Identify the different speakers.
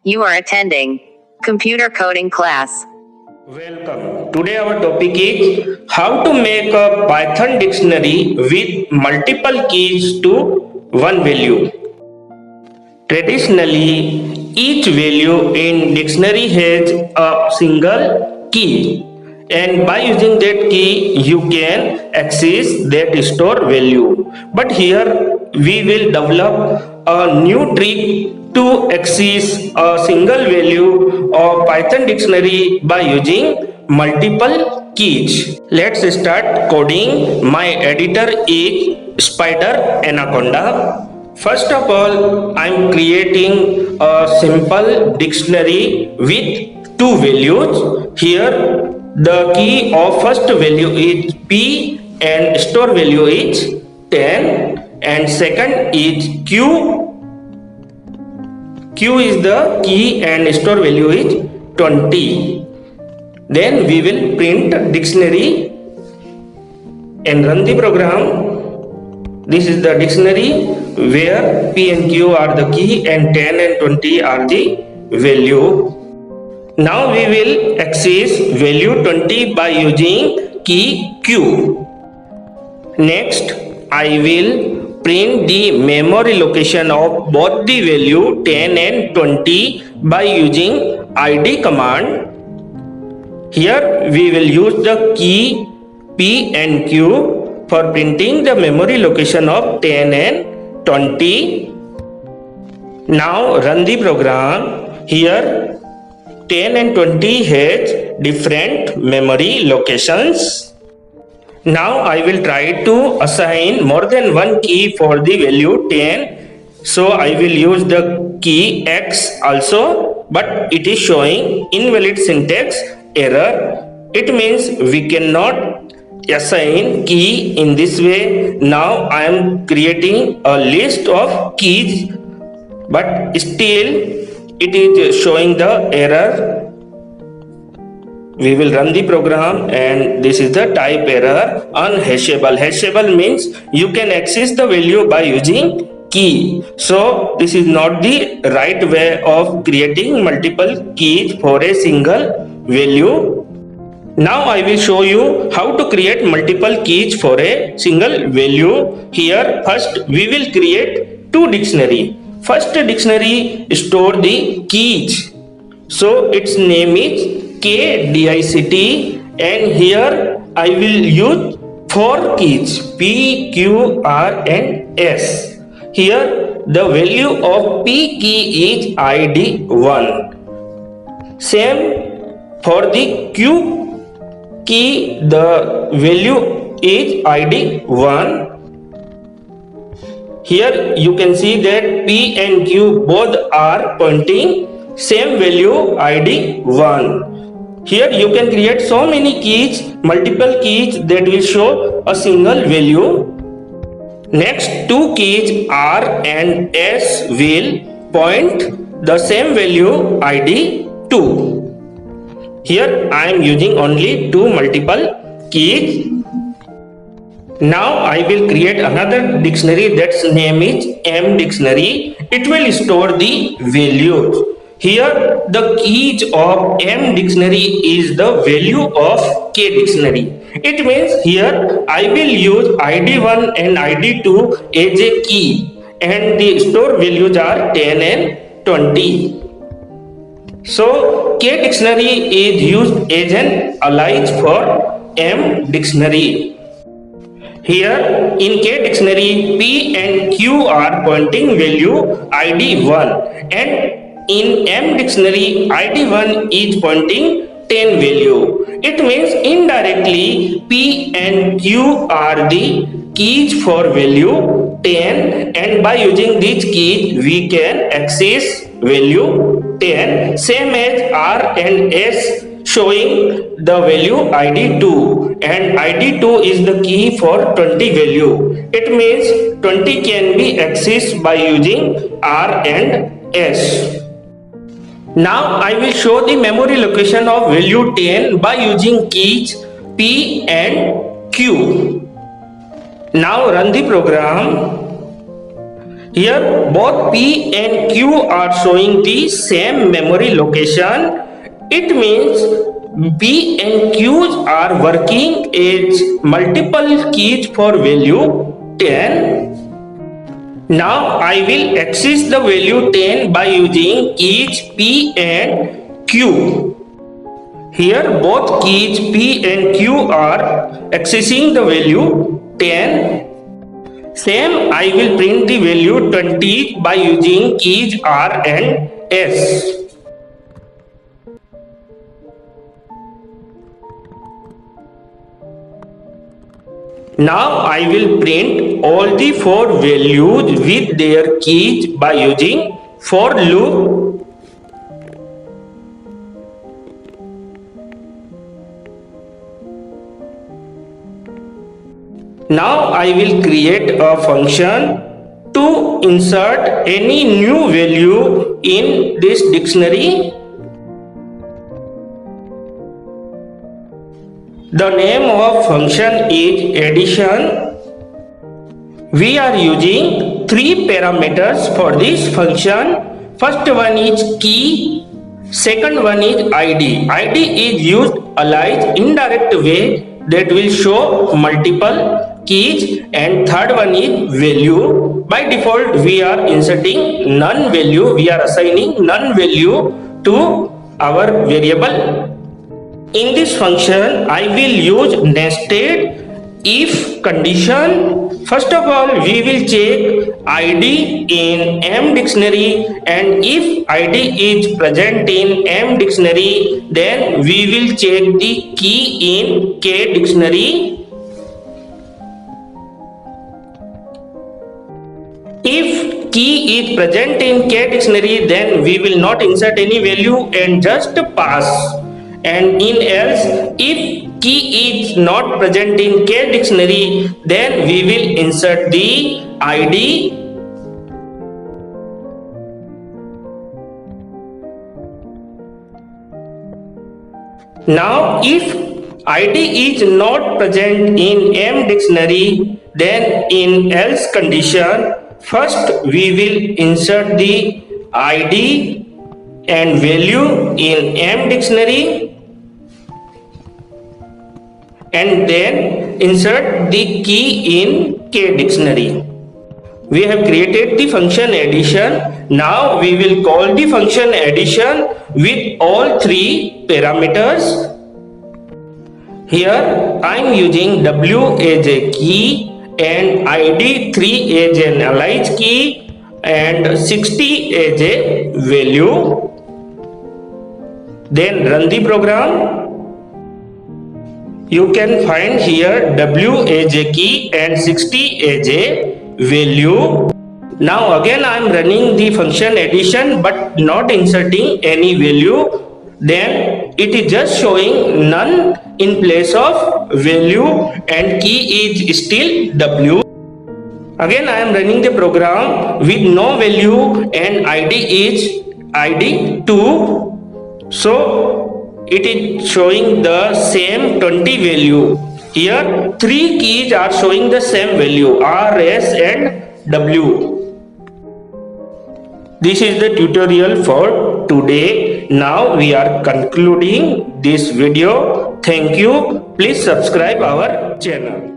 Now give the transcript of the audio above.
Speaker 1: You are attending computer coding class.
Speaker 2: Welcome. Today our topic is how to make a Python dictionary with multiple keys to one value. Traditionally, each value in dictionary has a single key, and by using that key you can access that stored value. But here we will develop a new trick to access a single value of Python dictionary by using multiple keys. Let's start coding. My editor is Spider Anaconda. First of all, I am creating a simple dictionary with two values. Here the key of first value is P and store value is 10, and second is Q. Q is the key and store value is 20. Then we will print dictionary and run the program. This is the dictionary where P and Q are the key and 10 and 20 are the value. Now we will access value 20 by using key Q. Next, I will print the memory location of both the value 10 and 20 by using id command. Here we will use the key P and Q for printing the memory location of 10 and 20. Now run the program. Here 10 and 20 has different memory locations. Now I will try to assign more than one key for the value 10. So I will use the key X also, but it is showing invalid syntax error. It means we cannot assign key in this way. Now I am creating a list of keys, but still it is showing the error. We will run the program and this is the type error unhashable. Hashable means you can access the value by using key. So this is not the right way of creating multiple keys for a single value. Now I will show you how to create multiple keys for a single value. Here first we will create two dictionary. First dictionary store the keys. So its name is KDICT, and here I will use four keys P, Q, R and S. Here the value of P key is ID1. Same for the Q key, the value is ID1. Here you can see that P and Q both are pointing same value ID1. Here you can create so many keys, multiple keys that will show a single value. Next two keys R and S will point the same value ID2. Here I am using only two multiple keys. Now I will create another dictionary that's name is M dictionary. It will store the values. Here the keys of M dictionary is the value of K dictionary. It means here I will use ID1 and ID2 as a key and the store values are 10 and 20. So K dictionary is used as an alias for M dictionary. Here in K dictionary P and Q are pointing value ID1, and in M dictionary ID1 is pointing 10 value. It means indirectly P and Q are the keys for value 10, and by using these keys we can access value 10, same as R and S showing the value ID2, and ID2 is the key for 20 value. It means 20 can be accessed by using R and S. Now I will show the memory location of value 10 by using keys P and Q. Now run the program. Here both P and Q are showing the same memory location. It means P and Q are working as multiple keys for value 10. Now I will access the value 10 by using keys P and Q. Here both keys P and Q are accessing the value 10. Same, I will print the value 20 by using keys R and S. Now I will print all the 4 values with their keys by using for loop. Now I will create a function to insert any new value in this dictionary. The name of function is addition. We are using 3 parameters for this function. First one is key, second one is ID. ID is used alias indirect way that will show multiple keys, and third one is value. By default we are inserting none value, we are assigning none value to our variable. In this function I will use nested if condition. First of all we will check ID in M dictionary, and if ID is present in M dictionary then we will check the key in K dictionary. If key is present in K dictionary then we will not insert any value and just pass. And in else, if key is not present in K dictionary then we will insert the ID. Now if ID is not present in M dictionary then in else condition, first we will insert the ID and value in M dictionary, and then insert the key in K dictionary. We have created the function addition. Now we will call the function addition with all 3 parameters. Here I am using W as a key and ID 3 as an alias key and 60 as a value. Then run the program. You can find here W as a key and 60 as a value. Now again I am running the function addition but not inserting any value. Then it is just showing none in place of value and key is still W. Again I am running the program with no value and ID is ID 2. So it is showing the same 20 value. Here 3 keys are showing the same value R, S and W. This is the tutorial for today. Now we are concluding this video. Thank you. Please subscribe our channel.